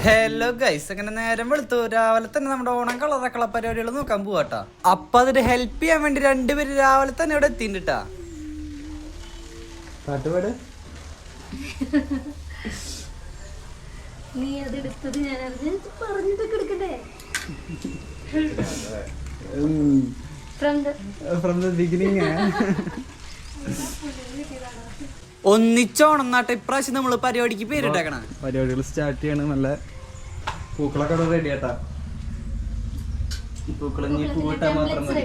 Hello guys, അങ്ങനെ നേരം വെളുത്തു രാവിലെ തന്നെ നമ്മുടെ ഓണം കളറക്കള പരിപാടികൾ നോക്കാൻ പോവാട്ടാ. അപ്പൊ അതിന് ഹെൽപ്പ് ചെയ്യാൻ വേണ്ടി രണ്ടുപേര് രാവിലെ തന്നെ ഇവിടെ എത്തിണ്ടാ. നീ അതെടുത്തത് ഞാൻ പറഞ്ഞിട്ടൊക്കെ എടുക്കട്ടെ. ഒന്നിച്ചോണം നാട്ടെ ഇപ്രാവശ്യം നമ്മള് പരിപാടിക്ക് പേരിട്ടേക്കണ. പരിപാടികൾ സ്റ്റാർട്ട് ചെയ്യണ. നല്ല പൂക്കളൊക്കെ റെഡി ആട്ടാ. പൂവിട്ടാ മാത്രം മതി.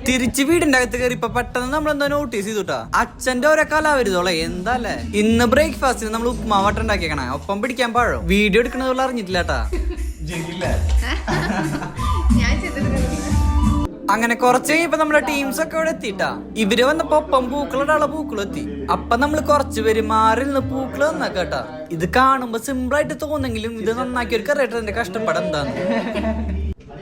തിരിച്ച് വീടിന്റെ അകത്ത് കയറി ഇപ്പൊ പെട്ടെന്ന് നമ്മൾ എന്തോ നോട്ടീസ് ചെയ്തുട്ടാ. അച്ഛന്റെ ഓരോ കലാവരുതോളെ എന്താല്ലേ. ഇന്ന് ബ്രേക്ക്ഫാസ്റ്റിന് നമ്മൾ ഉപ്മാവട്ടം ഉണ്ടാക്കിയേക്കണേ. ഒപ്പം പിടിക്കാൻ പാഴോ. വീഡിയോ എടുക്കണത് അറിഞ്ഞിട്ടില്ലാട്ടാ. അങ്ങനെ കുറച്ച് കഴിഞ്ഞപ്പോ നമ്മുടെ ടീംസ് ഒക്കെ ഇവിടെ എത്തിട്ടാ. ഇവര് വന്നപ്പോ ഒപ്പം പൂക്കളുടെ പൂക്കളും എത്തി. അപ്പൊ നമ്മള് കുറച്ചു പേര് മാറി നിന്ന് പൂക്കള് നന്നാക്കാട്ടാ. ഇത് കാണുമ്പോ സിമ്പിൾ ആയിട്ട് തോന്നെങ്കിലും ഇത് നന്നാക്കിയവർക്ക് അറിയട്ടെ എന്റെ കഷ്ടപ്പാട് എന്താന്ന്.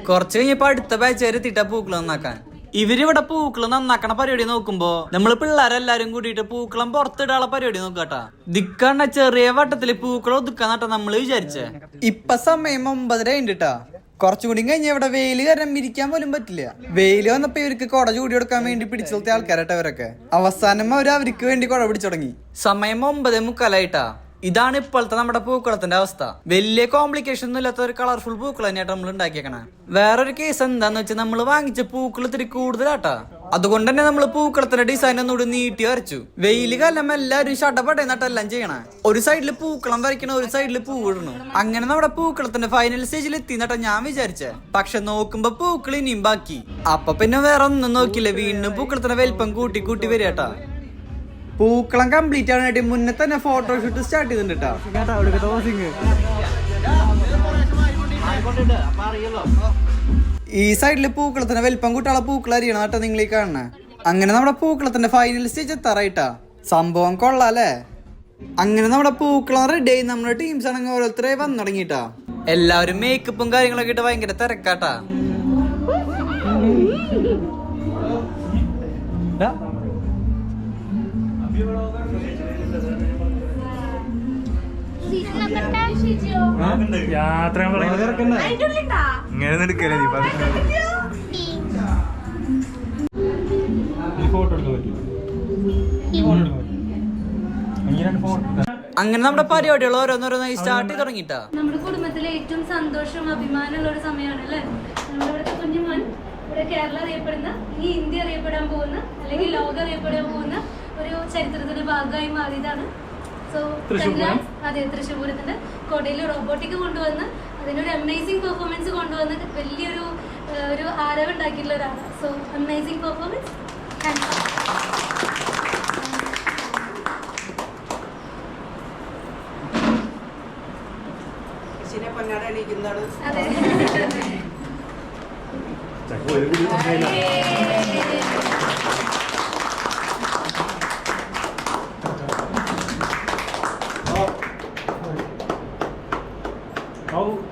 കുറച്ച് കഴിഞ്ഞപ്പോ അടുത്ത ബാച്ച് വരെ എത്തിട്ടാ പൂക്കള് നന്നാക്കാൻ. ഇവരിവിടെ പൂക്കളം നന്നാക്കണ പരിപാടി നോക്കുമ്പോ നമ്മള് പിള്ളേരെല്ലാരും കൂടിയിട്ട് പൂക്കളം പുറത്തിടാനുള്ള പരിപാടി നോക്കാട്ടാ. ദിക്കണ്ണ ചെറിയ വട്ടത്തില് പൂക്കളം ഒതുക്കാന്നാട്ടാ നമ്മള് വിചാരിച്ചേ. ഇപ്പൊ സമയം 9:30 കഴിഞ്ഞിട്ടാ. കുറച്ചുകൂടി കഴിഞ്ഞ ഇവിടെ വെയില് കാരണം ഇരിക്കാൻ പോലും പറ്റില്ല. വെയില് വന്നപ്പോ ഇവർക്ക് കുട ചൂടി കൊടുക്കാൻ വേണ്ടി പിടിച്ചു നിർത്തിയ ആൾക്കാരട്ടെ അവരൊക്കെ. അവസാനം അവർക്ക് വേണ്ടി കുട പിടിച്ചു തുടങ്ങി. സമയം 9:45. ഇതാണ് ഇപ്പോഴത്തെ നമ്മുടെ പൂക്കളത്തിന്റെ അവസ്ഥ. വലിയ കോംപ്ലിക്കേഷൻ ഒന്നും ഇല്ലാത്ത ഒരു കളർഫുൾ പൂക്കൾ തന്നെയായിട്ട് നമ്മൾ ഉണ്ടാക്കിയേക്കണേ. വേറൊരു കേസ് എന്താന്ന് വെച്ചാൽ നമ്മൾ വാങ്ങിച്ച പൂക്കൾ ഇത്തിരി കൂടുതലാട്ടാ. അതുകൊണ്ട് തന്നെ നമ്മൾ പൂക്കളത്തിന്റെ ഡിസൈൻ ഒന്നുകൂടി നീട്ടി വരച്ചു. വെയില് കാലം എല്ലാവരും ഷട്ടപ്പട്ടയെന്നിട്ടെല്ലാം ചെയ്യണേ. ഒരു സൈഡിൽ പൂക്കളം വരയ്ക്കണ, ഒരു സൈഡിൽ പൂവിടണം. അങ്ങനെ നമ്മുടെ പൂക്കളത്തിന്റെ ഫൈനൽ സ്റ്റേജിൽ എത്തിന്നിട്ടാ ഞാൻ വിചാരിച്ചേ. പക്ഷെ നോക്കുമ്പോ പൂക്കൾ ഇനിയും ബാക്കി. അപ്പൊ പിന്നെ വേറെ ഒന്നും നോക്കില്ല, വീണ്ടും പൂക്കളത്തിന്റെ വലിപ്പം കൂട്ടി കൂട്ടി വരികട്ടാ. പൂക്കളം കംപ്ലീറ്റ് ആവാനായിട്ട് മുന്നേ തന്നെ ഫോട്ടോഷൂട്ട് സ്റ്റാർട്ട് ചെയ്തിട്ടാ. ഈ സൈഡില് പൂക്കളത്തിന്റെ വലിപ്പം കൂട്ടാളെ പൂക്കൾ അരിയണം കേട്ടോ നിങ്ങൾ ഈ കാണണേ. അങ്ങനെ നമ്മുടെ പൂക്കളത്തിന്റെ ഫൈനൽ സ്റ്റേജ് എത്താറായിട്ടാ. സംഭവം കൊള്ളാല്ലേ. അങ്ങനെ നമ്മുടെ പൂക്കളം റെഡി ആയി. നമ്മുടെ ടീംസ് ആണെങ്കിൽ ഓരോരുത്തരെ വന്നു തുടങ്ങിട്ടാ. എല്ലാവരും മേക്കപ്പും കാര്യങ്ങളൊക്കെ ഇട്ട് ഭയങ്കര തിരക്കാട്ടാ. അങ്ങനെ നമ്മുടെ പരിപാടികൾ ഓരോന്നോരോന്നായി സ്റ്റാർട്ട് ചെയ്ത് തുടങ്ങിട്ടാ. നമ്മുടെ കുടുംബത്തിലെ ഏറ്റവും സന്തോഷം അഭിമാനമുള്ള ഒരു സമയമാണ് അല്ലേ. നമ്മുടെ ഇവിടുത്തെ കുഞ്ഞുമോൻ ഇവിടെ കേരളം അറിയപ്പെടുന്ന, ഈ ഇന്ത്യ അറിയപ്പെടാൻ പോകുന്ന, അല്ലെങ്കിൽ ലോകം അറിയപ്പെടാൻ പോകുന്ന ഒരു ചരിത്രത്തിന്റെ ഭാഗമായി മാറിയതാണ്. സോ അതെ, തൃശ്ശൂർ പൂരത്തിന്റെ കോട്ടയിൽ റോബോട്ടിക് കൊണ്ടുവന്ന് അതിനൊരു അമേസിംഗ് പെർഫോമൻസ് കൊണ്ടുവന്ന് വലിയൊരു ഒരു ആരവുണ്ടാക്കിയിട്ടുള്ള ഒരാളാണ്. So amazing performance.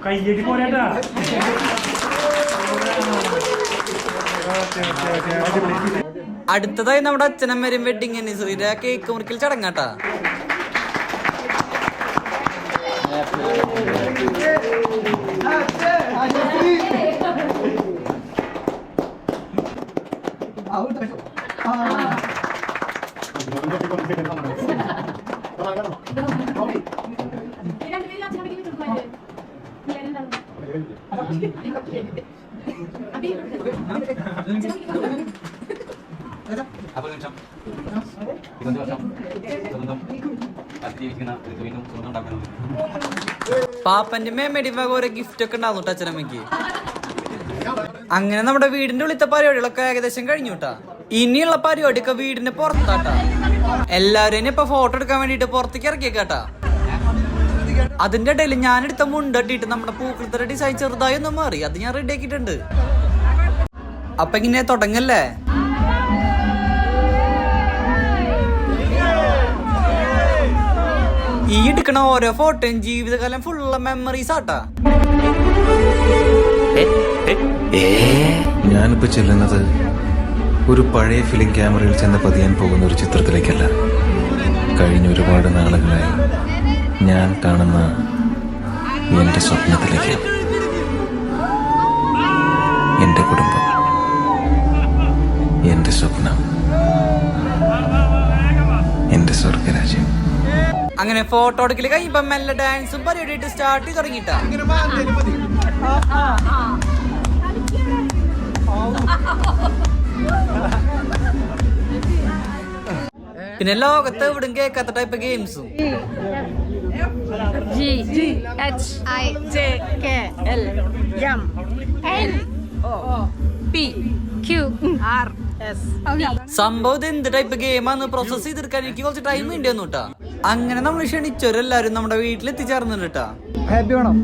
കയ്യടി പോരാട്ടാ. അടുത്തതായി നമ്മുടെ അച്ഛനമ്മരും വെഡിങ് ആനിവേഴ്സറിയുടെ കേക്ക് മുറിക്കൽ ചടങ്ങാട്ടാ. പാപ്പന്റെ മേമേടി വക ഓരോ ഗിഫ്റ്റ് ഒക്കെ ഉണ്ടാവും അച്ഛനമ്മയ്ക്ക്. അങ്ങനെ നമ്മുടെ വീടിന്റെ ഉള്ളിലത്തെ പരിപാടികളൊക്കെ ഏകദേശം കഴിഞ്ഞു കേട്ടാ. ഇനിയുള്ള പരിപാടിയൊക്കെ വീടിന്റെ പുറത്താട്ടാ. എല്ലാവരും ഇപ്പൊ ഫോട്ടോ എടുക്കാൻ വേണ്ടിട്ട് പുറത്തേക്ക് ഇറക്കിയേക്കാട്ടാ. അതിന്റെ ഇടയിൽ ഞാനെടുത്ത മുണ്ടട്ടിട്ട് നമ്മുടെ പൂക്കളത്തിന്റെ ഡിസൈൻ ചെറുതായി ഒന്നും മാറി. അത് ഞാൻ റെഡി ആക്കിയിട്ടുണ്ട്. അപ്പൊ ഇങ്ങനെ തുടങ്ങല്ലേ. ഈ എടുക്കണ ഓരോ ഫോട്ടോയും ജീവിതകാലം ഫുള്ള മെമ്മറീസ് ആട്ടാ. ഞാനിപ്പോ ചെല്ലുന്നത് ഒരു പഴയ ഫിലിം ക്യാമറയിൽ ചെന്ന് പതിയാൻ പോകുന്ന ഒരു ചിത്രത്തിലേക്കല്ല. കഴിഞ്ഞ ഒരുപാട് നാളുകളായി ഞാൻ കാണുന്ന എന്റെ സ്വപ്നത്തിലേക്കാണ്. എന്റെ കുടുംബം, എന്റെ സ്വപ്നം, എന്റെ സ്വർഗരാജ്യം. അങ്ങനെ ഫോട്ടോ എടുക്കല് കഴിയുമ്പോ മെല്ലെ ഡാൻസും പരിപാടിയായിട്ട് സ്റ്റാർട്ട് ചെയ്ത് തുടങ്ങിട്ടാ. പിന്നെ ലോകത്ത് എവിടും കേൾക്കാത്ത ടൈപ്പ് ഗെയിംസും. സംഭവം ഇത് എന്ത് ടൈപ്പ് ഗെയിമാന്ന് പ്രോസസ് ചെയ്തെടുക്കാൻ എനിക്ക് കുറച്ച് ടൈം വേണ്ടി വന്നു കേട്ടാ. അങ്ങനെ നമ്മൾ ക്ഷണിച്ചവരെല്ലാരും നമ്മുടെ വീട്ടിലെത്തിച്ചേർന്നുണ്ട് കേട്ടാ. ഹാപ്പി വേണം.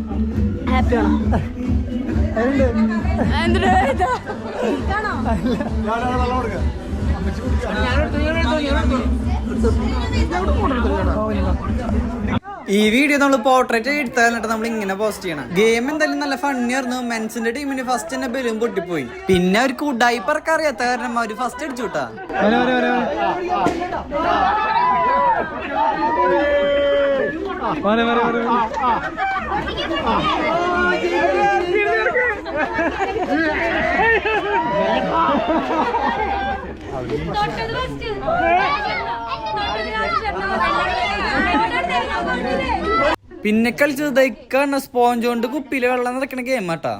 ഈ വീഡിയോ നമ്മൾ പോർട്രേറ്റ് എടുത്താലിട്ട് നമ്മൾ ഇങ്ങനെ പോസ്റ്റ് ചെയ്യണം. ഗെയിം എന്തായാലും നല്ല ഫണ്ണി ആയിരുന്നു. മെൻസിന്റെ ടീമിന് ഫസ്റ്റ് തന്നെ ബലൂൺ പൊട്ടിപ്പോയി. പിന്നെ അവർക്ക് ഉഡായിപ്പറക്കം അറിയാത്ത കാരണം അവര് ഫസ്റ്റ് അടിച്ചു വിട്ടാ. പിന്നെ കളിച്ചത് ദൈക്കാണ് സ്പോഞ്ച് കൊണ്ട് കുപ്പിയില് വെള്ളം നിറക്കണ ഗെയിം ആട്ടാ.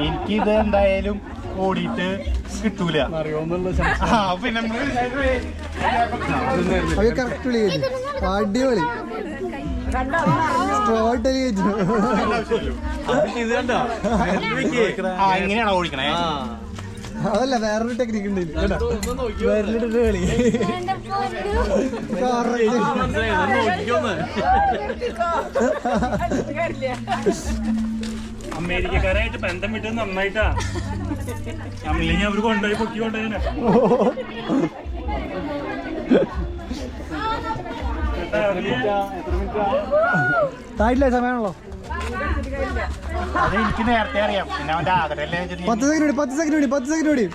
എനിക്കിത് എന്തായാലും ഓടിയിട്ട് കിട്ടൂല. പിന്നെ അടിപൊളി എങ്ങനെയാണോ ഓടിക്കണേ? അതല്ല, വേറൊരു ടെക്നിക്ക് ഉണ്ട്. കളി അമേരിക്കക്കാരായിട്ട് ബന്ധം വിട്ടത് നന്നായിട്ടാ. നമ്മളില്ലെങ്കിൽ അവര് കൊണ്ടുപോയി പൊക്കി കൊണ്ടുപോയി. തായിട്ടില്ല, സമയമാണല്ലോ. അത് എനിക്ക് നേരത്തെ അറിയാം. പിന്നെ അവന്റെ ആഗ്രഹം 10 സെക്കൻഡ് കൂടി 5 സെക്കൻഡ് 3,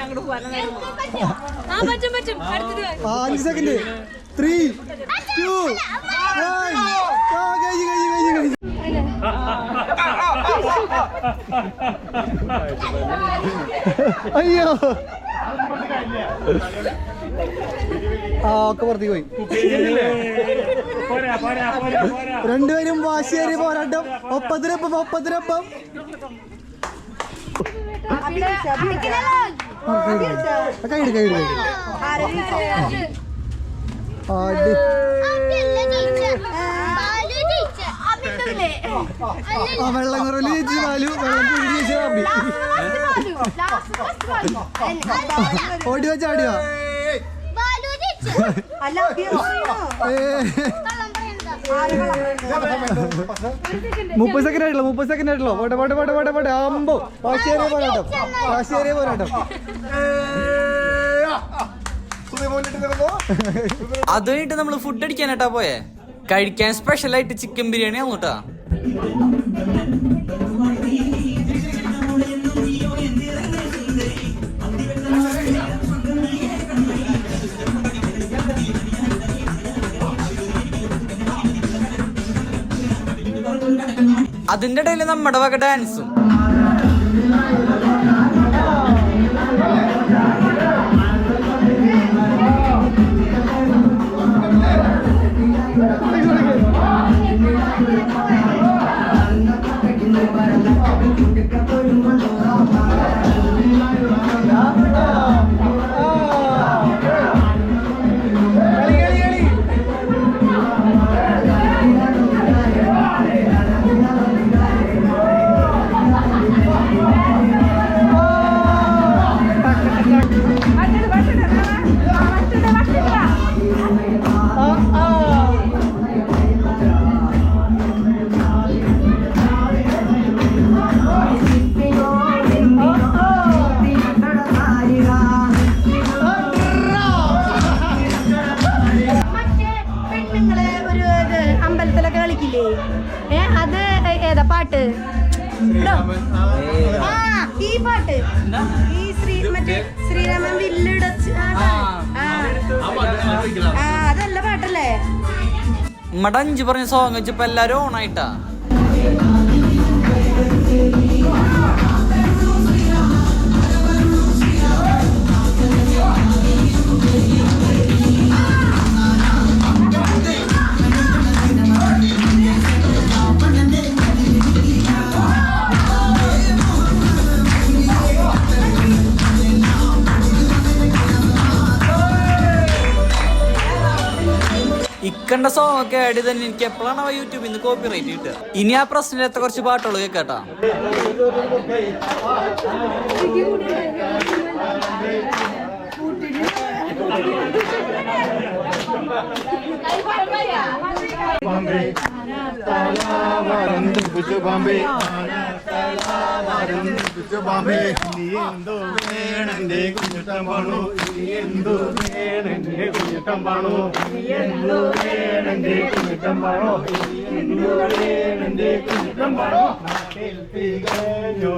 2, 1. അയ്യോ, ഒക്കെ പുറത്തേക്ക് പോയി. രണ്ടുപേരും വാശിയേറിയ പോരാട്ടം. ഒപ്പത്തിനൊപ്പം കൈ വെള്ളം കുറവില് ചേച്ചി ബാലു, വെള്ളം കുഴി ചേച്ചി ബാബി. ഓടി വെച്ച് ആടിയോ? 30 സെക്കൻഡ് ആയിട്ടുള്ളൂ. പോട്ടെ. അമ്പോ വാശിയേറിയ പോരാട്ടം. അത് കഴിഞ്ഞിട്ട് നമ്മള് ഫുഡ് അടിക്കാനായിട്ടാ പോയെ. കഴിക്കാൻ സ്പെഷ്യൽ ആയിട്ട് ചിക്കൻ ബിരിയാണി ആവൂട്ടാ. അതിന്റെ ഇടയിൽ നമ്മുടെ വക ഡാൻസും. പാട്ട് ഈ പാട്ട് ഈ മറ്റേ ശ്രീരാമൻ വില്ലിടച്ച് അതല്ല പാട്ടല്ലേ നമ്മടെ 5 പറഞ്ഞ സോങ് വെച്ചപ്പോ എല്ലാരും ഓണായിട്ടാ. ഇക്കണ്ട സോങ് ഒക്കെ ആഡ് തന്നെ എനിക്ക് എപ്പോഴാണ് യൂട്യൂബിൽ നിന്ന് കോപ്പിറൈറ്റ് കിട്ടുക. ഇനി ആ പ്രശ്നമില്ലാത്ത കുറച്ച് പാട്ടുകൾ കേൾക്കാട്ടാ.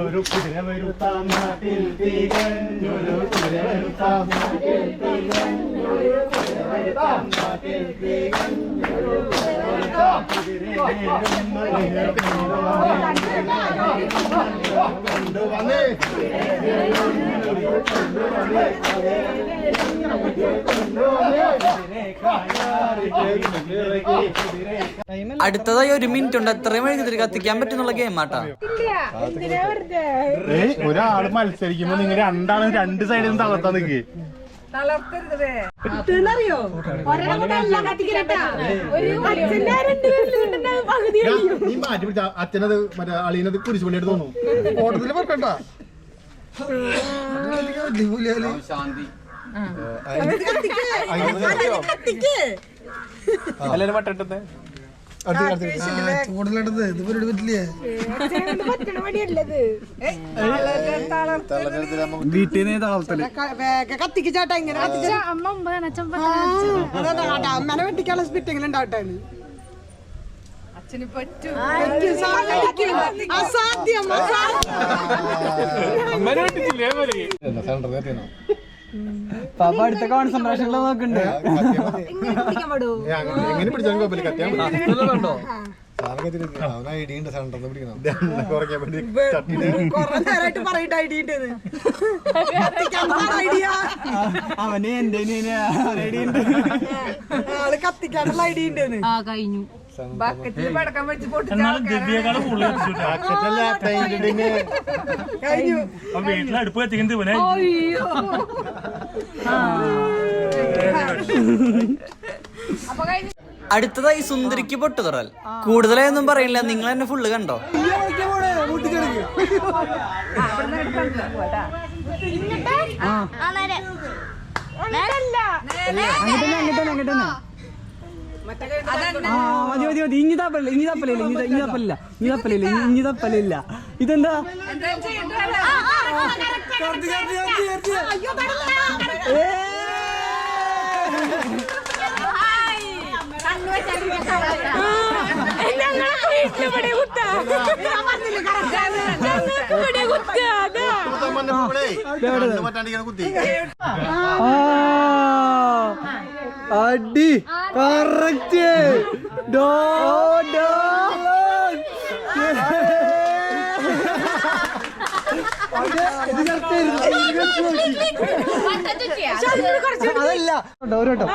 ഒരു കുതിര വരുത്താം നാട്ടിൽ തികഞ്ഞൊരു കുതിര വരുത്താം കൊണ്ടുവന്നേ അടുത്തതായി 1 മിനിറ്റ് ഉണ്ട്. എത്രയും മെഴുകുതിരി കത്തിക്കാൻ പറ്റുന്നുള്ള ഗെയിം ആട്ടാ. ഒരാള് മത്സരിക്കുമ്പോ നിങ്ങൾ രണ്ടാളും 2 സൈഡിൽ നിന്ന് തളർത്താൻ നിൽക്കേ. നീ മാറ്റി പിടിച്ച അച്ഛനത് മറ്റേ അളീനത് കുരിശ് പണിയെടുത്ത് തോന്നുന്നു. ഓട്ടത്തില് പറക്കണ്ട. എല്ലാരും മട്ടെടുത്തേ വീട്ടിൽ നിന്ന് തളർത്തല് കത്തിക്കാട്ടാ ഇങ്ങനെ അമ്മനെ വെട്ടിക്കാനുള്ള സ്പിറ്റെങ്കിലും ഉണ്ടാവട്ടെ. അസാധ്യം പാപ്പ അടുത്ത കോൺസെൻട്രേഷനിൽ നോക്കണ്ടേ. എങ്ങനെ പിടിച്ചാലും കുഴപ്പമില്ല. കത്തിയാണ്ടോ അവന് എന്റെ ആള് കത്തിക്കാനുള്ള ഐഡിയ ഉണ്ടെന്ന് കഴിഞ്ഞു. ബക്കറ്റിൽ പടക്കം വെച്ച് കഴിഞ്ഞു. വീട്ടിൽ അടുപ്പ് കത്തിക്കുന്നത് ഇവനെ. അടുത്തതായി സുന്ദരിക്ക് പൊട്ടുതൊറൽ. കൂടുതലായൊന്നും പറയില്ല, നിങ്ങൾ തന്നെ ഫുള്ള് കണ്ടോ. ഇനി തപ്പലില്ല. ഇതെന്താ അടി കറക്റ്റ്. അതല്ല ഓരോട്ടോ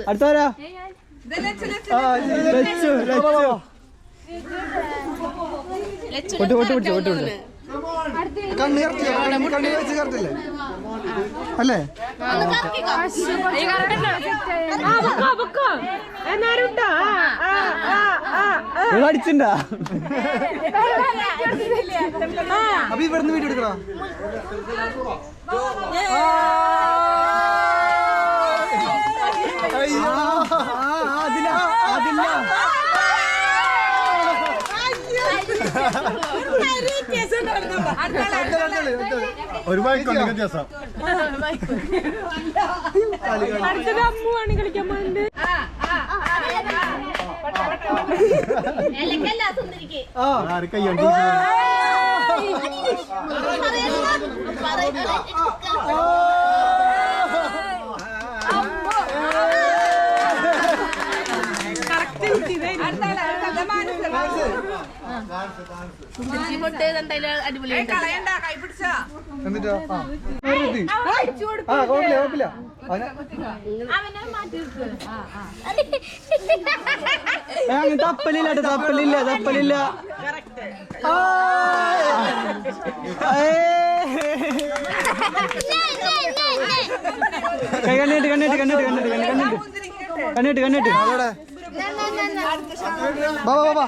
അടുത്തവരാ കണ്ണു വെച്ച് കറക്റ്റില്ലേ. അല്ലേ അടിച്ചിണ്ടാ അപ്പൊ ഇവിടുന്ന് വീഡിയോ എടുക്കണോ അതില്ല അതില്ല ഒരു ബൈക്കുണ്ട് വ്യത്യാസം അമ്മുവാണ് കളിക്കാൻ പോകുന്നത് ആര് കയ്യുണ്ട് എന്നിട്ടോ കുഴപ്പമില്ല അങ്ങനെ തപ്പലില്ല തപ്പലില്ല തപ്പലില്ല കണ്ണിട്ട് കണ്ണിട്ട് കണ്ണിട്ട് കണ്ണിട്ട് കണ്ണിട്ട് കണ്ണിട്ട് കണ്ണിട്ട് അതോടെ ബാബാ ബാബാ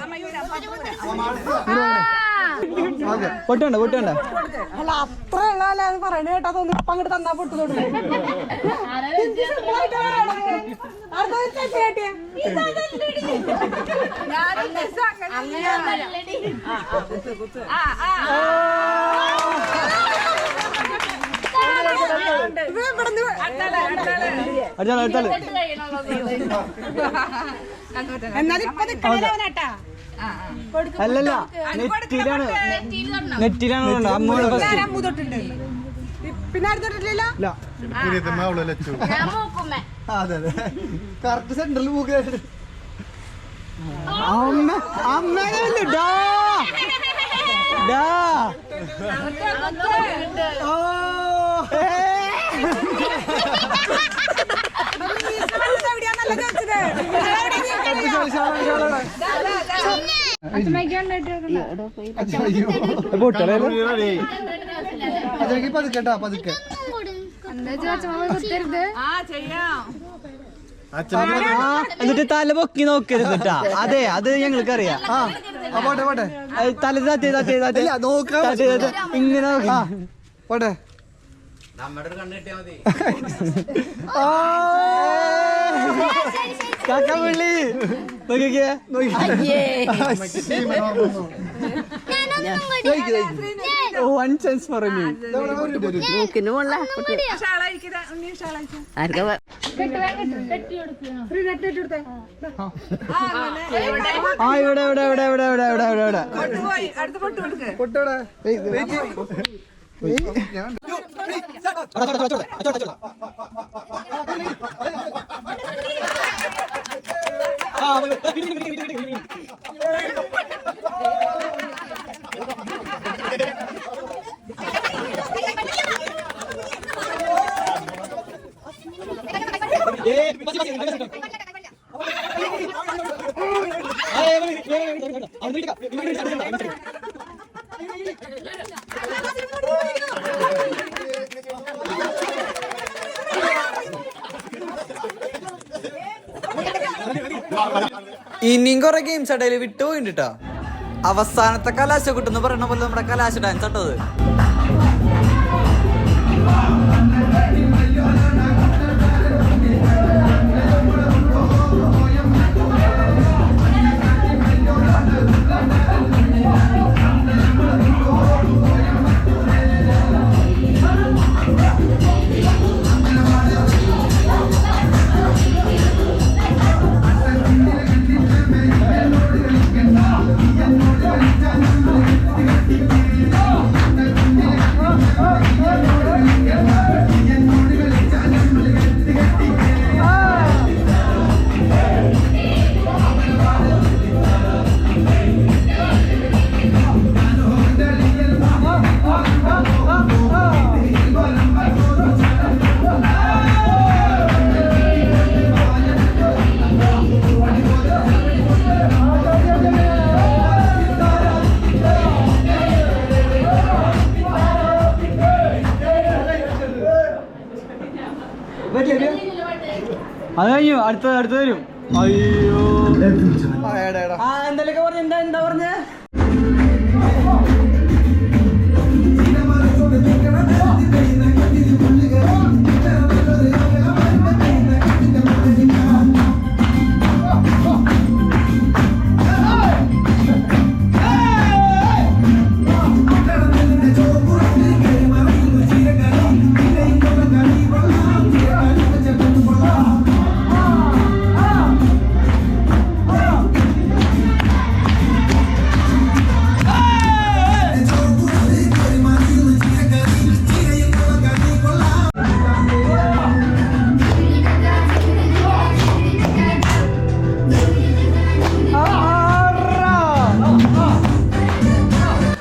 പൊട്ടണ്ട പൊട്ടണ്ട അല്ല അത്ര ഉള്ളതല്ല അത് പറയണ കേട്ടാ തോന്നി ഇപ്പൊ അങ്ങോട്ട് തന്നാ പൊട്ടു തൊടുന്നു എന്നാലും ഇപ്പൊ നിൽക്കണേട്ടാ അല്ലല്ല നെറ്റിലാണ് നെറ്റിലാണ് അമ്മയുടെ ഫസ്റ്റ് അമ്മു തൊട്ടുണ്ട് പിന്നെ ആരും തൊട്ടിട്ടില്ല അതെ അതെ കറക്റ്റ് സെന്ററിൽ മൂക്ക് അമ്മ അമ്മേനെ ഡാ ഡാ ഓ പതുക്കേട്ടാ പതുക്കെ എന്നിട്ട് തല പൊക്കി നോക്കരുത് കേട്ടാ അതെ അത് ഞങ്ങൾക്കറിയാം പോട്ടെ പോട്ടെ തല താത്തേ താത്തേ താത്തേ ഇങ്ങനെ പോട്ടെ കാക്കവിളി നോക്കിക്കേ വൺ ചാൻസ് പറഞ്ഞു ആ ഇവിടെ ഇവിടെ ഇവിടെ ഇവിടെ ഇവിടെ ഇവിടെ ഇവിടെ ഇവിടെ പൊട്ടോടെ ഇനിയും കുറെ ഗെയിംസ് ഇടയിൽ വിട്ടുപോയിട്ടാ. അവസാനത്തെ കലാശക്കുട്ടെന്ന് പറയുന്ന പോലെ നമ്മുടെ കലാശ ഡാൻസ് ഇട്ടത്. അത് കഴിഞ്ഞു. അടുത്ത വരും. അയ്യോ എന്തൊക്കെ പറഞ്ഞ എന്താ പറഞ്ഞ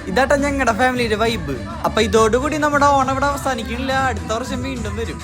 ഇതാട്ടാ ഞങ്ങളുടെ ഫാമിലിയുടെ വൈബ്. അപ്പൊ ഇതോടുകൂടി നമ്മുടെ ഓണം ഇവിടെ അവസാനിക്കുന്നില്ല. അടുത്ത വർഷം വീണ്ടും വരും.